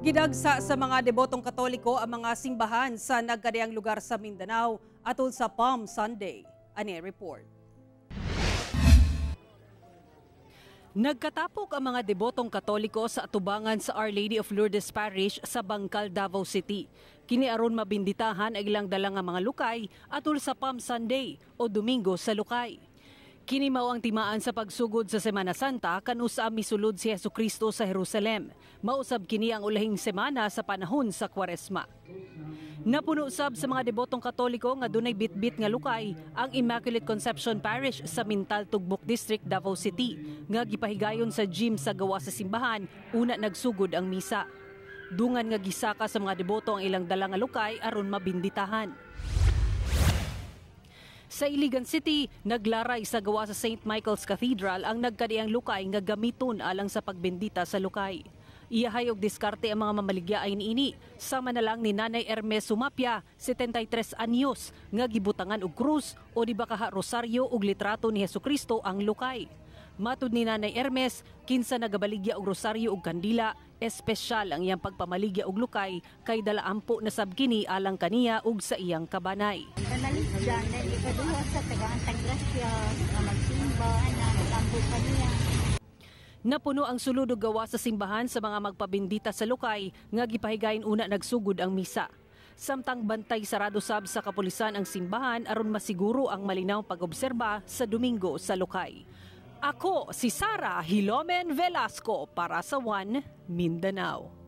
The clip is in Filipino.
Gidagsa sa mga debotong Katoliko ang mga simbahan sa nagkadiyang lugar sa Mindanao atol sa Palm Sunday. Ani report. Nagkatapok ang mga debotong Katoliko sa atubangan sa Our Lady of Lourdes Parish sa Bangkal, Davao City. Kini aron mabinditahan ang ilang dala nga mga lukay atol sa Palm Sunday o Domingo sa Lukay. Kini mao ang timaan sa pagsugod sa Semana Santa kanusa misulod si Jesucristo sa Jerusalem. Mausab kini ang ulahing semana sa panahon sa Kwaresma. Napuno sab sa mga debotong Katoliko nga dunay bitbit nga lukay ang Immaculate Conception Parish sa Mintal, Tugbok District, Davao City nga gipahigayon sa gym sa gawa sa simbahan una nagsugod ang misa. Dungan nga gisaka sa mga deboto ang ilang dala nga lukay aron mabinditahan. Sa Iligan City, naglaray sa gawa sa St. Michael's Cathedral ang nagkadiang lukay nga gamiton alang sa pagbendita sa lukay. Iyahay og diskarte ang mga mamaligyaay niini, sama na lang ni Nanay Hermes Sumapia, 73 anyos, nga gibutangan og krus o di ba kaha rosaryo og litrato ni Jesucristo ang lukay. Matud ni Nanay Hermes, kinsa nagabaligya og rosaryo og kandila, espesyal ang iyang pagpamaligya og lukay kay dala ampo na sabkini alang kaniya ug sa iyang kabanay. Nanaligyan na ikaduha sa taga-antang grasya, magsimba, nagampo kaniya. Napuno ang sulod og gawa sa simbahan sa mga magpabindita sa lukay nga gipahigayon una nagsugod ang misa. Samtang bantay sarado sab sa kapulisan ang simbahan aron masiguro ang malinaw pag-obserba sa Domingo sa lukay. Ako si Sara Hilomen Velasco para sa One Mindanao.